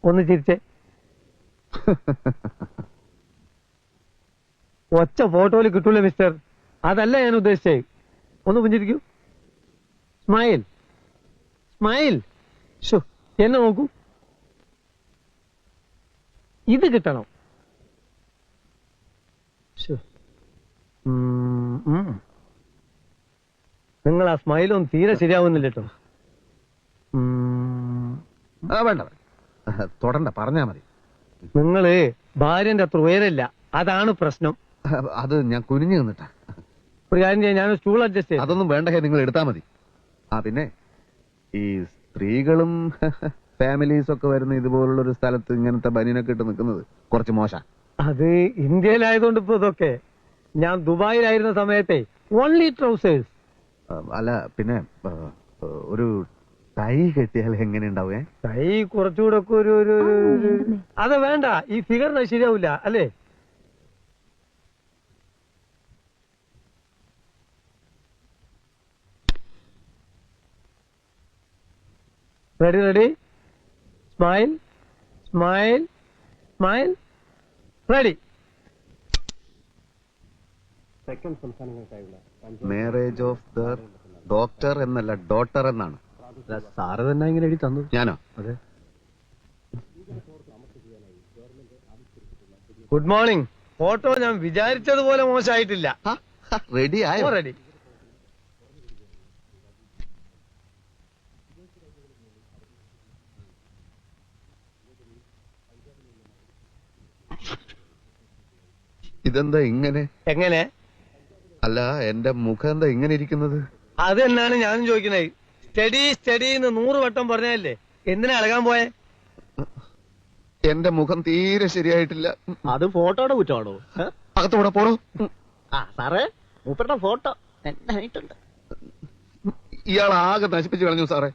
ഒന്ന് ചിരിച്ചേ. ഒച്ച ഫോട്ടോയിൽ കിട്ടൂല മിസ്റ്റർ, അതല്ല ഞാൻ ഉദ്ദേശിച്ചേ. ഒന്ന് പുഞ്ചിരിക്കൂ. Smile smile. എന്നെ നോക്കൂ. ഇത് കിട്ടണം. നിങ്ങൾ ആ സ്മൈലൊന്നും തീരെ ശരിയാവുന്നില്ല കേട്ടോ. വേണ്ട, തൊടണ്ട, പറഞ്ഞാ മതി. നിങ്ങള് ഭാര്യന്റെ അത്ര ഉയരല്ല, അതാണ് പ്രശ്നം. അത് ഞാൻ കുനിഞ്ഞു നിന്നിട്ടാ. ഒരു കാര്യം ചെയ്യാൻ, ഞാൻ സ്റ്റൂൾ അഡ്ജസ്റ്റ് ചെയ്യാം. അതൊന്നും വേണ്ട, നിങ്ങൾ എടുത്താ മതി. പിന്നെ ഈ സ്ത്രീകളും ഫാമിലീസ് ഒക്കെ വരുന്ന ഇതുപോലുള്ള ഒരു സ്ഥലത്ത് ഇങ്ങനത്തെ ബനിയനൊക്കെ ഇട്ട് നിൽക്കുന്നത് കുറച്ച് മോശം. അത് ഇന്ത്യയിലായതുകൊണ്ട് ഇപ്പൊ ഇതൊക്കെ. ഞാൻ ദുബായിലായിരുന്ന സമയത്തെ ഓൺലി ട്രൗസേഴ്സ്. അല്ല, പിന്നെ ഒരു ടൈ കെട്ടിയാൽ എങ്ങനെ ഉണ്ടാവേ? ടൈ കുറച്ചുകൂടെ ഒക്കെ ഒരു അത് വേണ്ട, ഈ ഫിഗറിന് ശരിയാവില്ല അല്ലേ? Ready ready. Smile smile smile. Ready. Marriage of the doctor എന്നല്ല, ഡോട്ടർ എന്നാണ്. സാറ് തന്നെ ഇങ്ങനെ എഴുതി തന്നു. ഞാനോ? അതെ. Good morning. ഫോട്ടോ ഞാൻ വിചാരിച്ചതുപോലെ മോശമായിട്ടില്ല. റെഡി ആയോ? റെഡി. ഇതെന്താ ഇങ്ങനെ? എങ്ങനെ? അല്ല, എന്റെ മുഖം എന്താ ഇങ്ങനെ ഇരിക്കുന്നത്? അത് തന്നെയാണ് ഞാനും ചോദിക്കുന്നത്. സ്റ്റഡി സ്റ്റഡി എന്ന് 100 വട്ടം പറഞ്ഞല്ലേ, എന്തിനാ അളകാൻ പോയെ? എന്റെ മുഖം തീരെ ശരിയായിട്ടില്ല. അത് ഫോട്ടോയുടെ കുറ്റമാണോ? അകത്തൂടെ പോണോ? സാറേ, മൂപ്പരുടെ ഫോട്ടോ നന്നായിട്ടുണ്ട്. ഇയാൾ ആകെ നശിപ്പിച്ചു കളഞ്ഞു സാറേ.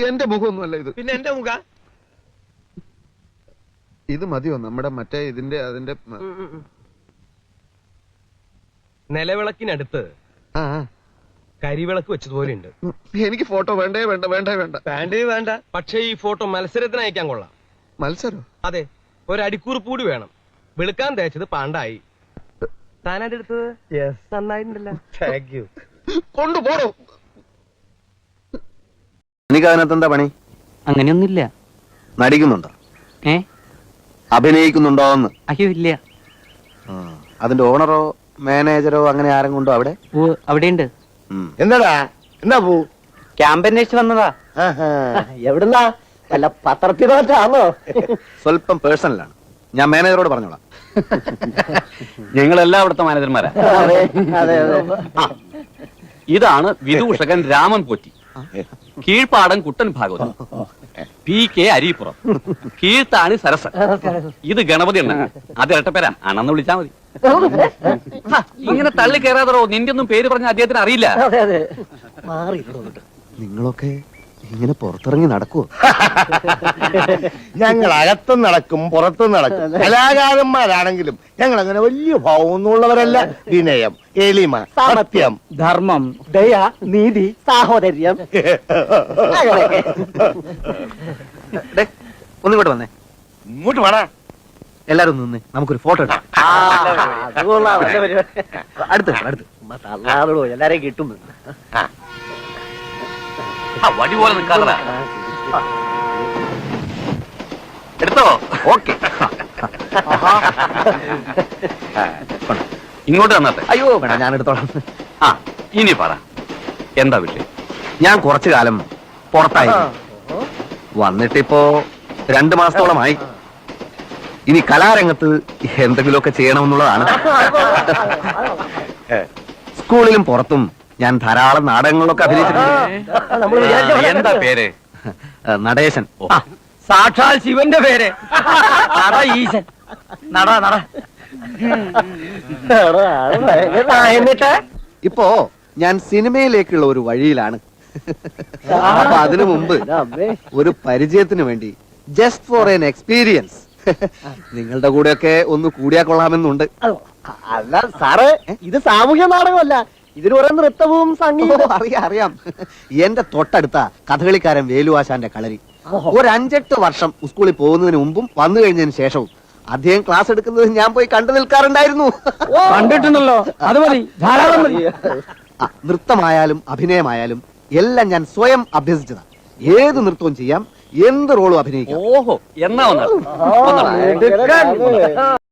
എന്റെ മുഖമൊന്നുമല്ല ഇത്. പിന്നെ എന്റെ മുഖ ഇത് മതിയോ? നമ്മുടെ മറ്റേ അതിന്റെ നിലവിളക്കിനടുത്ത് കരിവിളക്ക് വെച്ചതുപോലെയുണ്ട്. എനിക്ക് ഫോട്ടോ വേണ്ടേ വേണ്ട വേണ്ടേ വേണ്ട. വേണ്ട. പക്ഷേ ഈ ഫോട്ടോ മത്സരത്തിന് അയക്കാൻ കൊള്ളാം. മത്സരം? അതെ, ഒരടിക്കുറിപ്പ് കൂടി വേണം. വെളുക്കാൻ തേച്ചത് പാണ്ടായി. താനതെടുത്തത് നന്നായിട്ടുണ്ടല്ലോ. Thank you. കൊണ്ടുപോടോ. എനിക്ക് അതിനകത്ത് എന്താ പണി? അങ്ങനെയൊന്നുമില്ല. നടിക്കുന്നുണ്ടോ? അഭിനയിക്കുന്നുണ്ടോ എന്ന്? അയ്യോ ഇല്ല. അതിന്റെ ഓണറോ മാനേജറോ അങ്ങനെ ആരും കൊണ്ടോ അവിടെ? അവിടെയുണ്ട്. എന്താടാ, എന്താ പോ? ക്യാമ്പ് അന്വേഷിച്ച് വന്നതാ. എവിടുന്നാ? വല്ല പത്രത്തിനോ? സ്വല്പം പേഴ്സണലാണ്. ഞാൻ മാനേജറോട് പറഞ്ഞോളാം. ഞങ്ങളെല്ലാം അവിടുത്തെ മാനേജർമാരാ. ഇതാണ് വിദൂഷകൻ രാമൻ പോറ്റി, കീഴ്പ്പാടൻ കുട്ടൻ ഭാഗവതം, PK അരീപ്പുറം, കീഴ്ത്താണി സരസൻ. ഇത് ഗണപതി എണ്ണ. അത് ഇരട്ടപ്പേരാ, അണെന്ന് വിളിച്ചാ മതി. ഇങ്ങനെ തള്ളി കയറാതോ, നിന്റെ ഒന്നും പേര് പറഞ്ഞ അദ്ദേഹത്തിന് അറിയില്ല. നിങ്ങളൊക്കെ ഇങ്ങനെ പുറത്തിറങ്ങി നടക്കുവോ? ഞങ്ങൾ അകത്തും നടക്കും പുറത്തും നടക്കും. കലാകാരന്മാരാണെങ്കിലും ഞങ്ങൾ അങ്ങനെ വലിയ ഭാവമൊന്നുമുള്ളവരല്ല. വിനയം, എളിമ, സത്യം, ധർമ്മം, ദയ, നീതി, സാഹോദര്യം. ഒന്നിങ്ങോട്ട് വന്നേ. ഇങ്ങോട്ട് വേണ. എല്ലാരും നിന്ന് നമുക്കൊരു ഫോട്ടോ എടുക്കാം. അടുത്ത് എല്ലാരെയും കിട്ടും. വടി പോലെ നിൽക്കാതെ എടുത്തോ. ഓക്കെ, ഇങ്ങോട്ട് വന്നാട്ടെ. അയ്യോ വേണ്ട, ഞാൻ എടുത്തോളാം. ഇനി പറ, എന്താ വിഷയം? ഞാൻ കുറച്ചു കാലം പുറത്തായി വന്നിട്ടിപ്പോ 2 മാസത്തോളമായി. ഇനി കലാരംഗത്ത് എന്തെങ്കിലുമൊക്കെ ചെയ്യണമെന്നുള്ളതാണ്. സ്കൂളിലും പുറത്തും ഞാൻ ധാരാളം നാടകങ്ങളിലൊക്കെ അഭിനയിച്ചിട്ടുണ്ട്. എന്താ പേര്? നടേശൻ. സാക്ഷാൽ ശിവന്റെ പേര്. ഈശൻ. എന്നിട്ട് ഇപ്പോ ഞാൻ സിനിമയിലേക്കുള്ള ഒരു വഴിയിലാണ്. അപ്പൊ അതിനു മുമ്പ് ഒരു പരിചയത്തിന് വേണ്ടി, ജസ്റ്റ് ഫോർ എൻ എക്സ്പീരിയൻസ്, നിങ്ങളുടെ കൂടെയൊക്കെ ഒന്ന് കൂടിയാ കൊള്ളാമെന്നുണ്ട്. അല്ല സാറ്, ഇത് സാമൂഹ്യ നാടകമല്ല, ഇതിന് കുറെ നൃത്തവും സംഗീതവും അറിയാം എന്റെ തൊട്ടടുത്ത കഥകളിക്കാരൻ വേലുവാശാന്റെ കളരി ഒരു 5-8 വർഷം സ്കൂളിൽ പോകുന്നതിന് മുമ്പും വന്നു കഴിഞ്ഞതിന് ശേഷവും അദ്ദേഹം ക്ലാസ് എടുക്കുന്നത് ഞാൻ പോയി കണ്ടു നിൽക്കാറുണ്ടായിരുന്നു. കണ്ടിട്ടുണ്ടല്ലോ, അത് മതി, ധാരാളം മതി. നൃത്തമായാലും അഭിനയമായാലും എല്ലാം ഞാൻ സ്വയം അഭ്യസിച്ചതാ. ഏത് നൃത്തവും ചെയ്യാം, എന്ത് റോളും അഭിനയിക്കാം. ഓഹോ എന്നാ വന്നാ